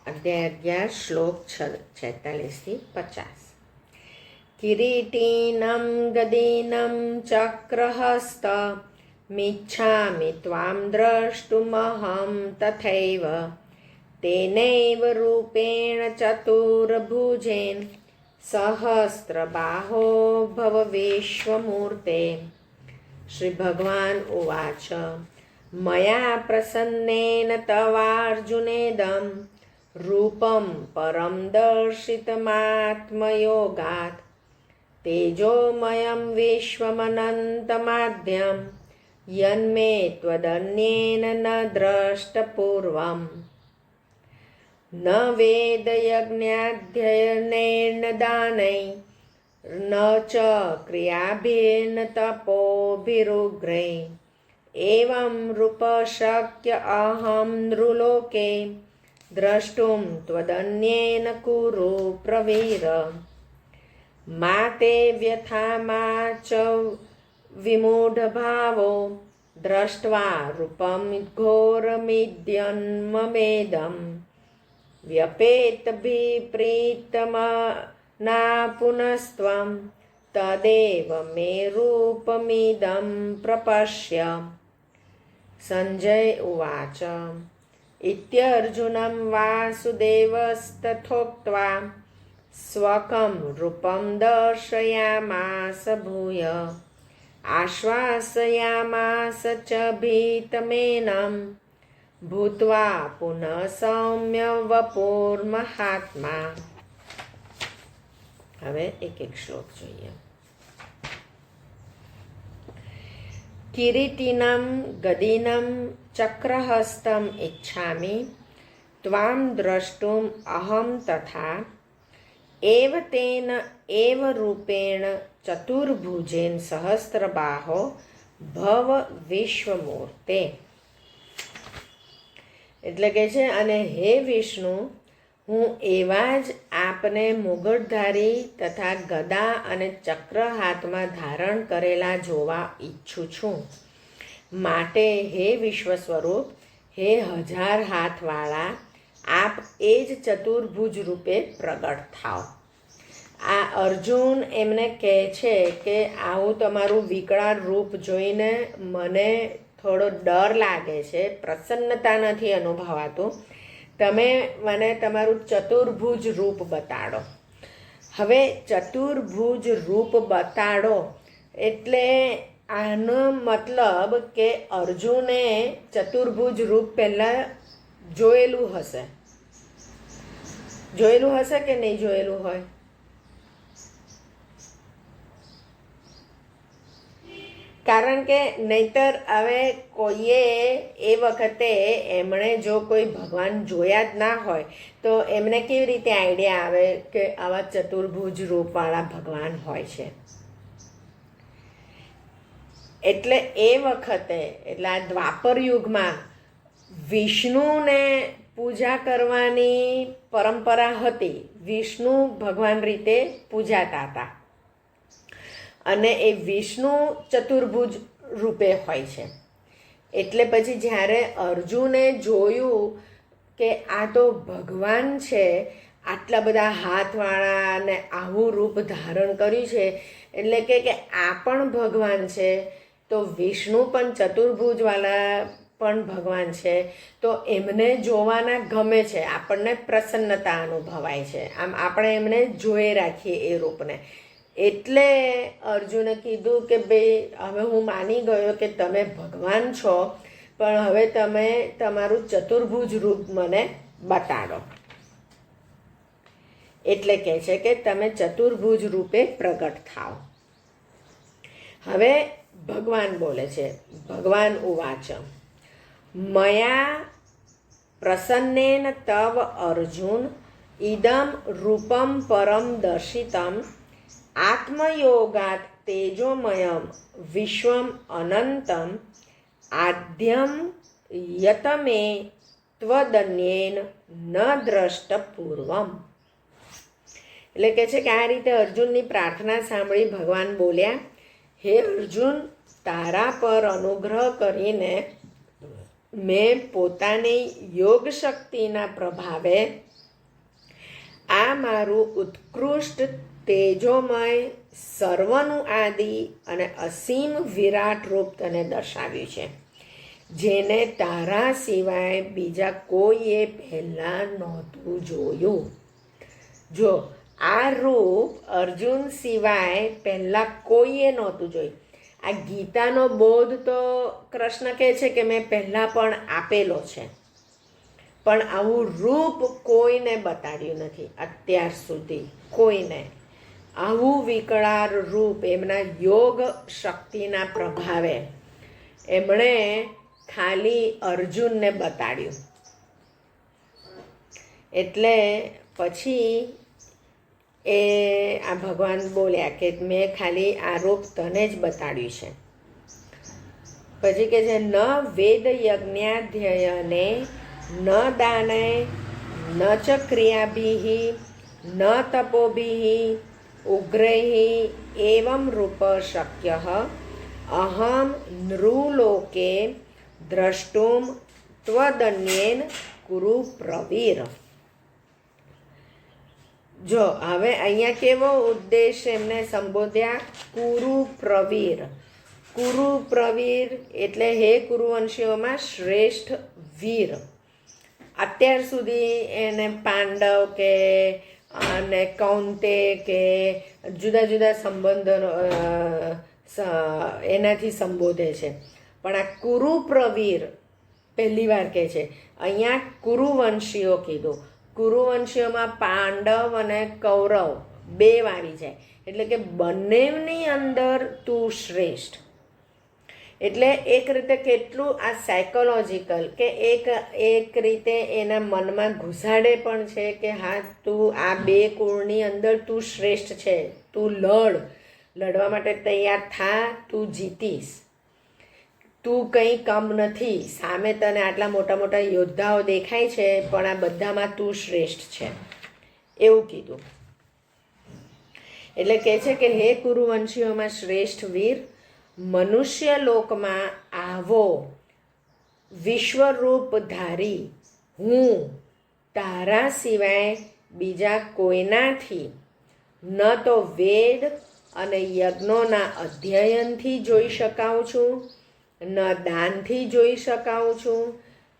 अध्याय 11 श्लोक 46-50। किरीटिनं गदीनं चक्रहस्त मिच्छामि त्वां द्रष्टुमहं तथैव तेनैव रूपेण चतुर्भुजेन सहस्रबाहो भव विश्वमूर्ते। श्रीभगवान् उवाच मया प्रसन्नेन तवार्जुनेदं रूपं परं दर्शितमात्मयोगात् तेजोमयं विश्वमनन्तमाद्यं यन्मे त्वदन्येन न द्रष्टपूर्वम्। न वेदयज्ञाध्ययनेन दानैर्न च क्रियाभिर्न तपोभिरुग्रे एवं रूपशक्य अहं नृलोके द्रष्टुं त्वदन्येन कुरु प्रवीर। मा ते व्यथा मा च विमूढभावो दृष्ट्वा रूपं घोरमिद्यन्ममेदम् व्यपेतभिप्रीतमना पुनस्त्वं तदेव मे रूपमिदं प्रपश्य। संजय उवाच इत्यर्जुनं वासुदेवस्तथोक्त्वा स्वकं रूपं दर्शयामास भूय आश्वासयामास च भीतमेनं भूत्वा पुनः सौम्य वपुर्महात्मा। હવે એક શ્લોક જોઈએ। किरीटिनं गदीनं चक्रहस्तम् इच्छामि त्वां द्रष्टुम् अहं तथा एव तेन एव रूपेण चतुर्भुजेन सहस्रबाहो भव विश्वमूर्ते। એટલે કે છે અને હે વિષ્ણુ હું એવા જ આપને મુગટધારી તથા ગદા અને ચક્ર હાથમાં ધારણ કરેલા જોવા ઈચ્છું છું। માટે હે વિશ્વ સ્વરૂપ હે હજાર હાથવાળા આપ એ જ ચતુર્ભુજ રૂપે પ્રગટ થાઓ। આ અર્જુન એમને કહે છે કે આવું તમારું વિકરાળ રૂપ જોઈને મને થોડો ડર લાગે છે, પ્રસન્નતા નથી અનુભવાતું, તમે મને તમારું ચતુર્ભુજ રૂપ બતાડો। હવે ચતુર્ભુજ રૂપ બતાડો એટલે આનો મતલબ કે અર્જુને ચતુર્ભુજ રૂપ પહેલાં જોયેલું હશે કે નહીં જોયેલું હોય? કારણ કે નહીતર હવે કોઈએ એ વખતે એમણે જો કોઈ ભગવાન જોયા જ ના હોય તો એમને કેવી રીતે આઈડિયા આવે કે આવા ચતુર્ભુજ રૂપવાળા ભગવાન હોય છે? એટલે એ વખતે એટલે આ દ્વાપર યુગમાં વિષ્ણુને પૂજા કરવાની પરંપરા હતી। વિષ્ણુ ભગવાન રીતે પૂજાતા હતા અને એ વિષ્ણુ ચતુર્ભુજ રૂપે હોય છે। એટલે પછી જ્યારે અર્જુને જોયું કે આ તો ભગવાન છે, આટલા બધા હાથવાળા અને આવું રૂપ ધારણ કર્યું છે, એટલે કે આ પણ ભગવાન છે તો વિષ્ણુ પણ ચતુર્ભુજવાળા પણ ભગવાન છે તો એમને જોવાના ગમે છે, આપણને પ્રસન્નતા અનુભવાય છે, આમ આપણે એમને જોઈ રાખીએ એ રૂપને। એટલે અર્જુને કીધું કે ભાઈ હવે હું માની ગયો કે તમે ભગવાન છો, પણ હવે તમે તમારું ચતુર્ભુજ રૂપ મને બતાડો। એટલે કહે છે કે તમે ચતુર્ભુજ રૂપે પ્રગટ થાઓ। હવે ભગવાન બોલે છે, ભગવાન ઉવાચ મયા પ્રસન્નેન તવ અર્જુન ઇદમ રૂપમ પરમ દર્શિતમ આત્મયોગાત તેજોમયમ વિશ્વમ અનંતમ આદ્યમ યતમે ત્વદન્યેન ન દ્રષ્ટ પૂર્વમ। એટલે કે છે કે આ રીતે અર્જુનની પ્રાર્થના સાંભળી ભગવાન બોલ્યા, હે અર્જુન તારા પર અનુગ્રહ કરીને મેં પોતાની યોગ શક્તિના પ્રભાવે આ મારું ઉત્કૃષ્ટ તેજોમય સર્વનું આદિ અને અસીમ વિરાટ રૂપ તને દર્શાવ્યું છે, જેને તારા સિવાય બીજા કોઈએ પહેલાં નહોતું જોયું. જો આ રૂપ અર્જુન સિવાય પહેલાં કોઈએ નહોતું જોયું. આ ગીતાનો બોધ તો કૃષ્ણ કહે છે કે મેં પહેલાં પણ આપેલો છે, પણ આવું રૂપ કોઈને બતાડ્યું નથી અત્યાર સુધી. કોઈને આવું વિકરાળ રૂપ એમના યોગ શક્તિના પ્રભાવે એમણે ખાલી અર્જુનને બતાડ્યું. એટલે પછી આ ભગવાન બોલ્યા કે મેં ખાલી આ રૂપ તને જ બતાડ્યું છે. પછી કે છે ન વેદ યજ્ઞાધ્યયને ન દાને ન ચ ક્રિયાભિ ન તપોભિ ઉગ્રૈ એવં રૂપ શક્ય અહમ નૃલોકે દ્રષ્ટુમ ત્વદન્યેન કુરુ પ્રવીર. જો હવે અહીંયા કેવો ઉદ્દેશ એમને સંબોધ્યા? કુરુ પ્રવીર. કુરુ પ્રવીર એટલે હે કુરુવંશીઓમાં શ્રેષ્ઠ વીર. અત્યાર સુધી એને પાંડવ કે અને કૌંતે કે જુદા જુદા સંબંધો એનાથી સંબોધે છે, પણ આ કુરુ પ્રવીર પહેલી વાર કહે છે. અહીંયા કુરુવંશીઓ કીધું. કુરુવંશીઓમાં પાંડવ અને કૌરવ બે આવી જાય, એટલે કે બંનેની અંદર તું શ્રેષ્ઠ. એટલે એક રીતે કેટલું આ સાયકોલોજીકલ કે એક રીતે એના મનમાં ઘુસાડે પણ છે કે હા તું આ બે કુળની અંદર તું શ્રેષ્ઠ છે, તું લડવા માટે તૈયાર થા, તું જીતીશ, તું કંઈ કમ નથી. સામે તને આટલા મોટા મોટા યોદ્ધાઓ દેખાય છે, પણ આ બધામાં તું શ્રેષ્ઠ છે, એવું કીધું. એટલે કહે છે કે હે કુરુવંશીઓમાં શ્રેષ્ઠ વીર, મનુષ્ય લોકમાં આવો વિશ્વરૂપ ધારી હું તારા સિવાય બીજા કોઈનાથી ન તો વેદ અને યજ્ઞોના અધ્યયનથી જોઈ શકાઉં છું, ન દાનથી જોઈ શકાઉં છું,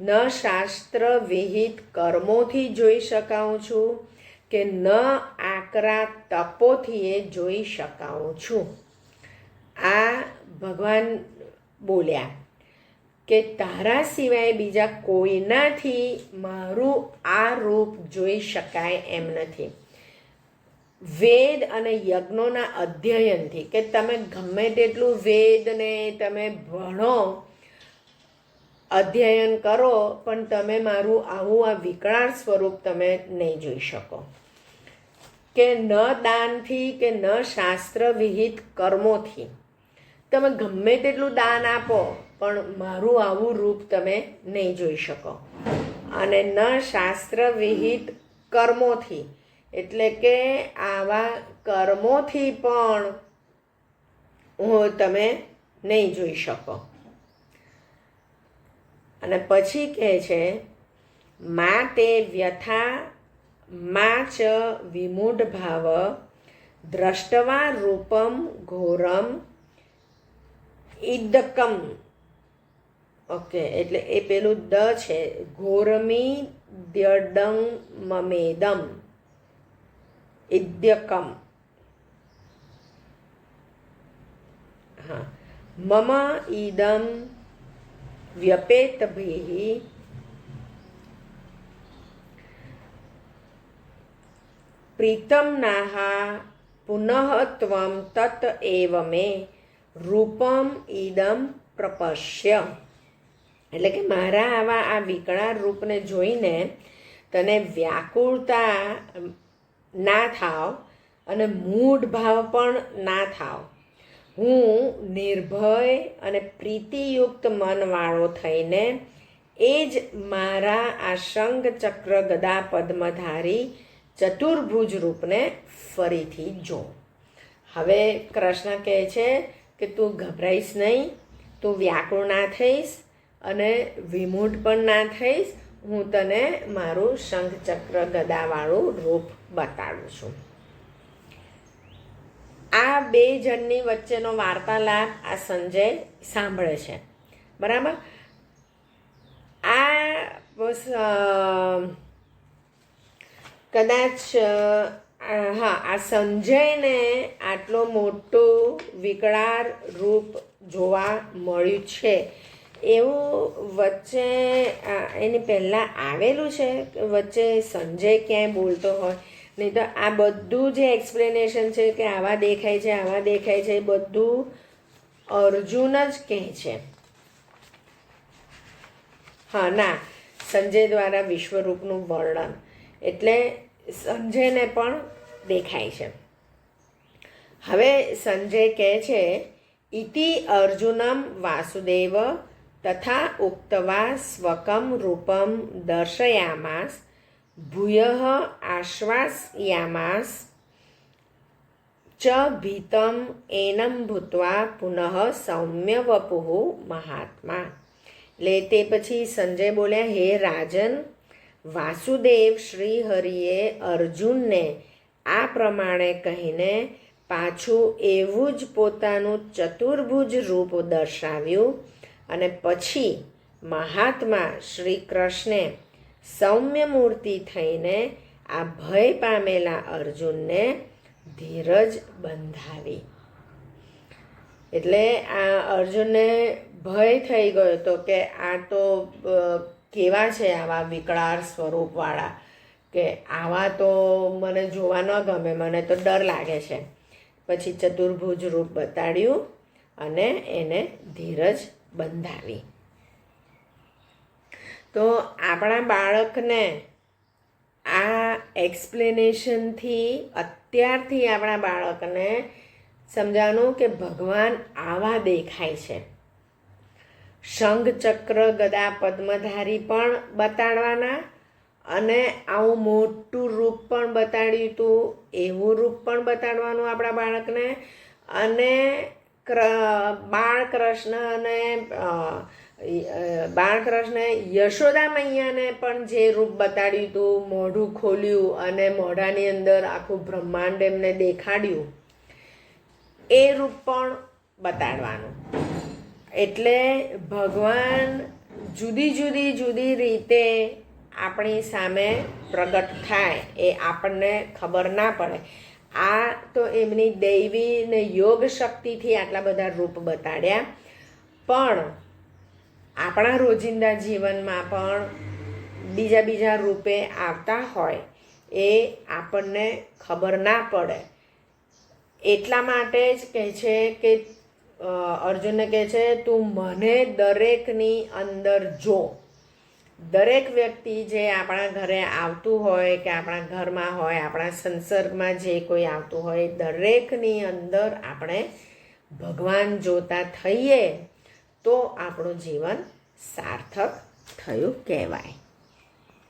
ન શાસ્ત્ર વિહિત કર્મોથી જોઈ શકાઉં છું, કે ન આકરા તપોથી જોઈ શકાઉં છું. આ ભગવાન બોલ્યા કે તારા સિવાય બીજા કોઈનાથી મારું આ રૂપ જોઈ શકાય એમ નથી. વેદ અને યજ્ઞોના અધ્યયનથી, કે તમે ગમે તેટલું વેદને તમે ભણો, અધ્યયન કરો, પણ તમે મારું આવું આ વિકરાળ સ્વરૂપ તમે નહીં જોઈ શકો. કે ન દાનથી કે ન શાસ્ત્ર વિહિત કર્મોથી, તમે ગમે તેટલું દાન આપો પણ મારું આવું રૂપ તમે નહીં જોઈ શકો. અને ન શાસ્ત્ર વિહિત કર્મોથી, એટલે કે આવા કર્મોથી પણ તમે નહીં જોઈ શકો. અને પછી કહે છે મા તે વ્યથા મા ચ વિમૂઢ ભાવ દ્રષ્ટવા રૂપમ ઘોરમ ઇદકમ. ઓકે, એટલે એ પેલું દ છે, ઘોરમી દ્યડંગ મમેદમ ઇદ્યકમ. હા, મમ ઇદમ વ્યપેતભિ પ્રીતમનાહ પુનઃ ત્વમ તત એવ મે રૂપમ ઇદમ પ્રપશ્ય. એટલે કે મારા આવા આ વિકરાળ રૂપને જોઈને તને વ્યાકુળતા ના થાવ અને મૂઢ ભાવ પણ ના થાવ. હું નિર્ભય અને પ્રીતિયુક્ત મનવાળો થઈને એ જ મારા આ શંખ ચક્ર ગદા પદ્મધારી ચતુર્ભુજ રૂપને ફરીથી જો. હવે કૃષ્ણ કહે છે કે તું ગભરાઈશ નહીં, તું વ્યાકુળ ના થઈશ અને વિમૂઢ પણ ના થઈશ. હું તને મારું શંખ ચક્ર ગદાવાળું રૂપ બતાડું છું. આ બે જણની વચ્ચેનો વાર્તાલાપ આ સંજય સાંભળે છે. બરાબર. કદાચ આ સંજયને આટલો મોટું વિકરાળ રૂપ જોવા મળ્યું છે એવું વચ્ચે એની પહેલાં આવેલું છે. વચ્ચે સંજય ક્યાંય બોલતો હોય નહીં તો આ બધું જે એક્સપ્લેનેશન છે કે આવા દેખાય છે આવા દેખાય છે એ બધું અર્જુન જ કહે છે. હા ના, સંજય દ્વારા વિશ્વરૂપનું વર્ણન એટલે સંજયને પણ દેખાય છે. હવે સંજય કહે છે ઇતિ અર્જુનમ વાસુદેવ તથા ઉક્તવા સ્વકમ રૂપમ દર્શયામાસ ભૂયઃ આશ્વાસયામાસ ચ ભીતમ એનમ ભૂત્વા પુનઃ સૌમ્ય વપુઃ મહાત્મા. એટલે તે પછી સંજય બોલ્યા, હે રાજન, વાસુદેવ શ્રી હરિએ અર્જુનને આ પ્રમાણે કહીને પાછું એવું જ પોતાનું ચતુર્ભુજ રૂપ દર્શાવ્યું અને પછી મહાત્મા શ્રી કૃષ્ણે સૌમ્ય મૂર્તિ થઈને આ ભય પામેલા અર્જુનને ધીરજ બંધાવી. એટલે આ અર્જુનને ભય થઈ ગયો હતો કે આ તો કેવા છે આવા વિકરાળ સ્વરૂપવાળા, કે આવા તો મને જોવા ન ગમે, મને તો ડર લાગે છે. પછી ચતુર્ભુજ રૂપ બતાડ્યું અને એને ધીરજ બંધાવી. તો આપણા બાળકને આ એક્સપ્લેનેશનથી અત્યારથી આપણા બાળકને સમજાવવાનું કે ભગવાન આવા દેખાય છે. શંખ ચક્ર ગદા પદ્મધારી પણ બતાડવાના અને આવું મોટું રૂપ પણ બતાડ્યું હતું એવું રૂપ પણ બતાડવાનું આપણા બાળકને. અને બાળકૃષ્ણ યશોદા મૈયાને પણ જે રૂપ બતાડ્યું હતું, મોઢું ખોલ્યું અને મોઢાની અંદર આખું બ્રહ્માંડ એમને દેખાડ્યું, એ રૂપ પણ બતાડવાનું. એટલે ભગવાન જુદી રીતે આપણી સામે પ્રગટ થાય એ આપણને ખબર ના પડે. આ તો એમની દૈવી ને યોગ શક્તિથી આટલા બધા રૂપ બતાડ્યા, પણ આપણા રોજિંદા જીવનમાં પણ બીજા રૂપે આવતા હોય એ આપણને ખબર ના પડે. એટલા માટે જ કહે છે કે અર્જુનને કહે છે તું મને દરેકની અંદર જો. દરેક વ્યક્તિ જે આપણા ઘરે આવતું હોય કે આપણા ઘરમાં હોય, આપણા સંસર્ગમાં જે કોઈ આવતું હોય, દરેકની અંદર આપણે ભગવાન જોતા થઈએ તો આપણું જીવન સાર્થક થયું કહેવાય.